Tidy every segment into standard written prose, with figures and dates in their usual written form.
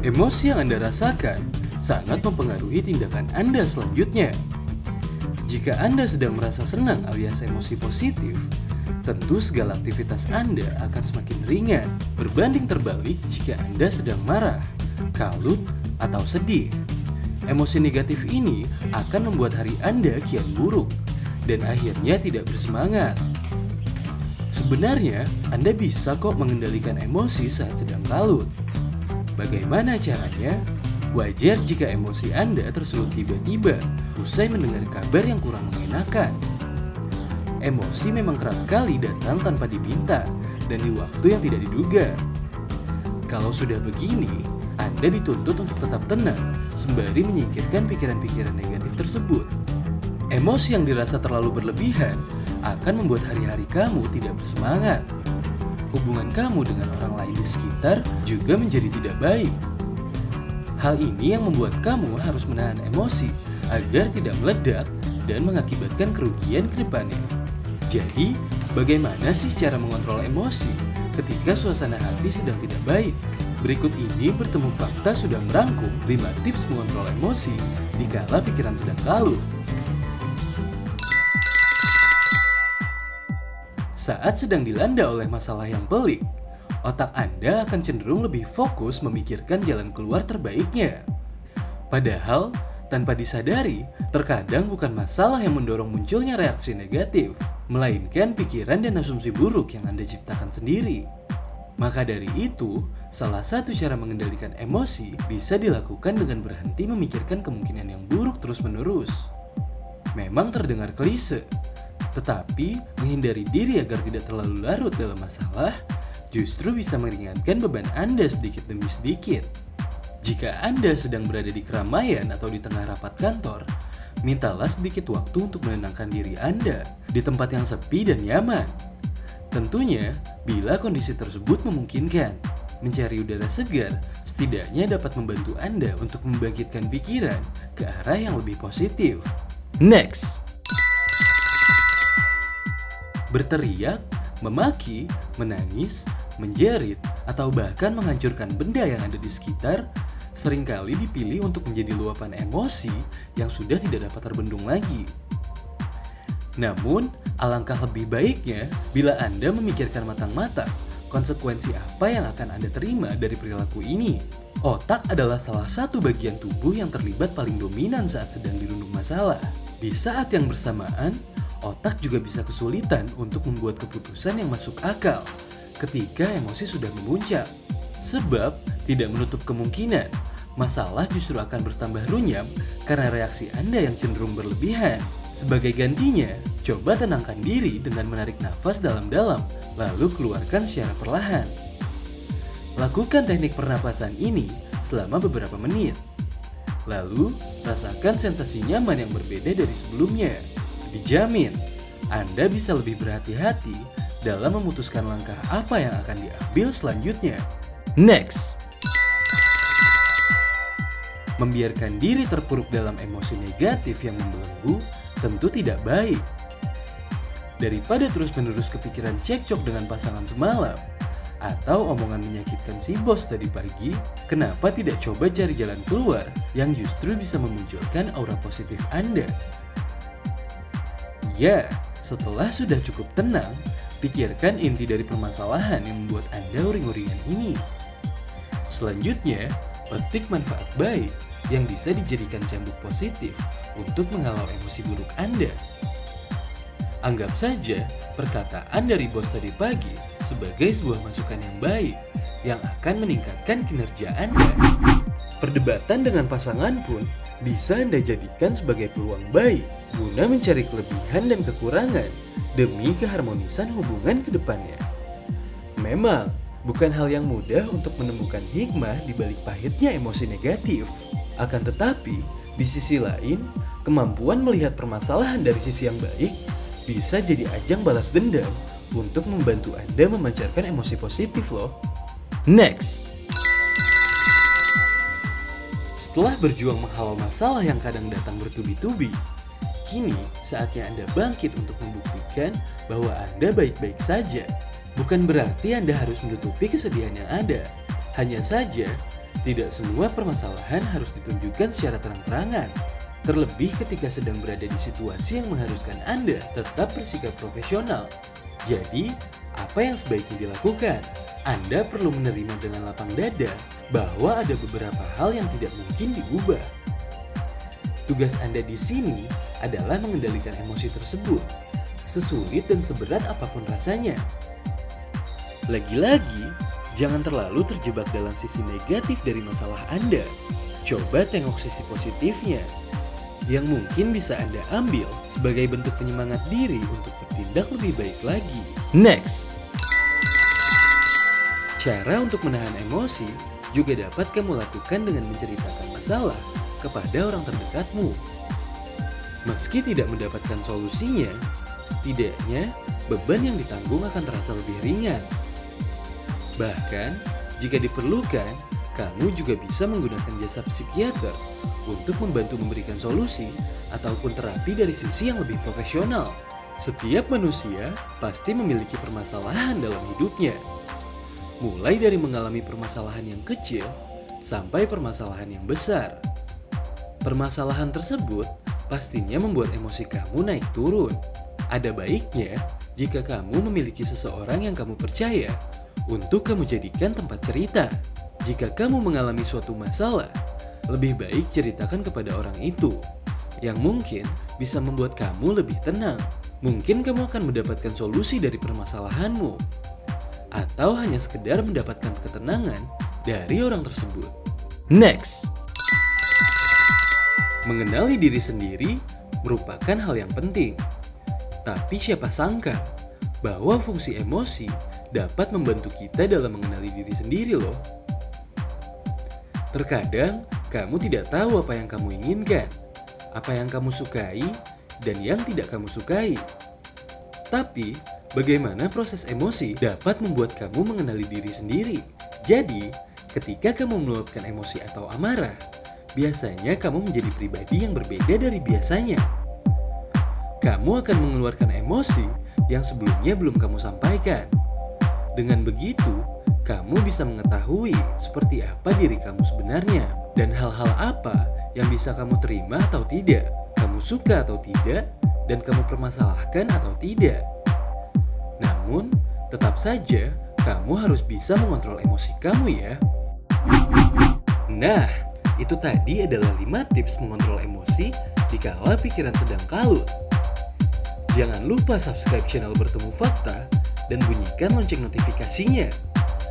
Emosi yang Anda rasakan sangat mempengaruhi tindakan Anda selanjutnya. Jika Anda sedang merasa senang alias emosi positif, tentu segala aktivitas Anda akan semakin ringan berbanding terbalik jika Anda sedang marah, kalut, atau sedih. Emosi negatif ini akan membuat hari Anda kian buruk dan akhirnya tidak bersemangat. Sebenarnya, Anda bisa kok mengendalikan emosi saat sedang kalut. Bagaimana caranya? Wajar jika emosi Anda tersulut tiba-tiba usai mendengar kabar yang kurang mengenakan. Emosi memang kerap kali datang tanpa diminta dan di waktu yang tidak diduga. Kalau sudah begini, Anda dituntut untuk tetap tenang sembari menyingkirkan pikiran-pikiran negatif tersebut. Emosi yang dirasa terlalu berlebihan akan membuat hari-hari kamu tidak bersemangat. Hubungan kamu dengan orang lain di sekitar juga menjadi tidak baik. Hal ini yang membuat kamu harus menahan emosi agar tidak meledak dan mengakibatkan kerugian ke depannya. Jadi, bagaimana sih cara mengontrol emosi ketika suasana hati sedang tidak baik? Berikut ini Bertemu Fakta sudah merangkum 5 tips mengontrol emosi dikala pikiran sedang kalut. Saat sedang dilanda oleh masalah yang pelik, otak Anda akan cenderung lebih fokus memikirkan jalan keluar terbaiknya. Padahal, tanpa disadari, terkadang bukan masalah yang mendorong munculnya reaksi negatif, melainkan pikiran dan asumsi buruk yang Anda ciptakan sendiri. Maka dari itu, salah satu cara mengendalikan emosi bisa dilakukan dengan berhenti memikirkan kemungkinan yang buruk terus-menerus. Memang terdengar klise, tetapi menghindari diri agar tidak terlalu larut dalam masalah justru bisa meringankan beban Anda sedikit demi sedikit. Jika Anda sedang berada di keramaian atau di tengah rapat kantor, mintalah sedikit waktu untuk menenangkan diri Anda di tempat yang sepi dan nyaman. Tentunya, bila kondisi tersebut memungkinkan, mencari udara segar setidaknya dapat membantu Anda untuk membangkitkan pikiran ke arah yang lebih positif. Next, berteriak, memaki, menangis, menjerit, atau bahkan menghancurkan benda yang ada di sekitar seringkali dipilih untuk menjadi luapan emosi yang sudah tidak dapat terbendung lagi. Namun, alangkah lebih baiknya bila Anda memikirkan matang-matang konsekuensi apa yang akan Anda terima dari perilaku ini. Otak adalah salah satu bagian tubuh yang terlibat paling dominan saat sedang dirundung masalah. Di saat yang bersamaan, otak juga bisa kesulitan untuk membuat keputusan yang masuk akal ketika emosi sudah memuncak. Sebab tidak menutup kemungkinan masalah justru akan bertambah runyam karena reaksi Anda yang cenderung berlebihan. Sebagai gantinya, coba tenangkan diri dengan menarik nafas dalam-dalam lalu keluarkan secara perlahan. Lakukan teknik pernapasan ini selama beberapa menit. Lalu, rasakan sensasi nyaman yang berbeda dari sebelumnya. Dijamin, Anda bisa lebih berhati-hati dalam memutuskan langkah apa yang akan diambil selanjutnya. Next, membiarkan diri terpuruk dalam emosi negatif yang membelenggu tentu tidak baik. Daripada terus-menerus kepikiran cekcok dengan pasangan semalam atau omongan menyakitkan si bos tadi pagi, kenapa tidak coba cari jalan keluar yang justru bisa memunculkan aura positif Anda? Ya, setelah sudah cukup tenang, pikirkan inti dari permasalahan yang membuat Anda uring-uringan ini. Selanjutnya, petik manfaat baik yang bisa dijadikan cambuk positif untuk menghalau emosi buruk Anda. Anggap saja perkataan dari bos tadi pagi sebagai sebuah masukan yang baik yang akan meningkatkan kinerja Anda. Perdebatan dengan pasangan pun bisa Anda jadikan sebagai peluang baik guna mencari kelebihan dan kekurangan demi keharmonisan hubungan ke depannya. Memang, bukan hal yang mudah untuk menemukan hikmah di balik pahitnya emosi negatif. Akan tetapi, di sisi lain, kemampuan melihat permasalahan dari sisi yang baik bisa jadi ajang balas dendam untuk membantu Anda memancarkan emosi positif loh. Next, setelah berjuang menghalau masalah yang kadang datang bertubi-tubi, kini saatnya Anda bangkit untuk membuktikan bahwa Anda baik-baik saja. Bukan berarti Anda harus menutupi kesedihan yang ada. Hanya saja, Tidak semua permasalahan harus ditunjukkan secara terang-terangan. Terlebih ketika sedang berada di situasi yang mengharuskan Anda tetap bersikap profesional. Jadi, apa yang sebaiknya dilakukan? Anda perlu menerima dengan lapang dada bahwa ada beberapa hal yang tidak mungkin diubah. Tugas Anda di sini adalah mengendalikan emosi tersebut, sesulit dan seberat apapun rasanya. Lagi-lagi, jangan terlalu terjebak dalam sisi negatif dari masalah Anda. Coba tengok sisi positifnya, yang mungkin bisa Anda ambil sebagai bentuk penyemangat diri untuk bertindak lebih baik lagi. Next, cara untuk menahan emosi juga dapat kamu lakukan dengan menceritakan masalah kepada orang terdekatmu. Meski tidak mendapatkan solusinya, setidaknya beban yang ditanggung akan terasa lebih ringan. Bahkan, jika diperlukan, kamu juga bisa menggunakan jasa psikiater untuk membantu memberikan solusi ataupun terapi dari sisi yang lebih profesional. Setiap manusia pasti memiliki permasalahan dalam hidupnya. Mulai dari mengalami permasalahan yang kecil sampai permasalahan yang besar. Permasalahan tersebut pastinya membuat emosi kamu naik turun. Ada baiknya jika kamu memiliki seseorang yang kamu percaya untuk kamu jadikan tempat cerita. Jika kamu mengalami suatu masalah, lebih baik ceritakan kepada orang itu, yang mungkin bisa membuat kamu lebih tenang. Mungkin kamu akan mendapatkan solusi dari permasalahanmu, atau hanya sekedar mendapatkan ketenangan dari orang tersebut. Next, mengenali diri sendiri merupakan hal yang penting. Tapi siapa sangka bahwa fungsi emosi dapat membantu kita dalam mengenali diri sendiri loh. Terkadang, kamu tidak tahu apa yang kamu inginkan, apa yang kamu sukai, dan yang tidak kamu sukai. Tapi, bagaimana proses emosi dapat membuat kamu mengenali diri sendiri? Jadi, ketika kamu meluapkan emosi atau amarah, biasanya kamu menjadi pribadi yang berbeda dari biasanya. Kamu akan mengeluarkan emosi yang sebelumnya belum kamu sampaikan. Dengan begitu, kamu bisa mengetahui seperti apa diri kamu sebenarnya dan hal-hal apa yang bisa kamu terima atau tidak, kamu suka atau tidak, dan kamu permasalahkan atau tidak. Namun, tetap saja kamu harus bisa mengontrol emosi kamu ya. Nah, itu tadi adalah 5 tips mengontrol emosi dikala pikiran sedang kalut. Jangan lupa subscribe channel Bertemu Fakta dan bunyikan lonceng notifikasinya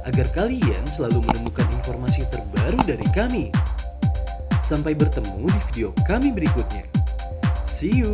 agar kalian selalu menemukan informasi terbaru dari kami. Sampai bertemu di video kami berikutnya. See you!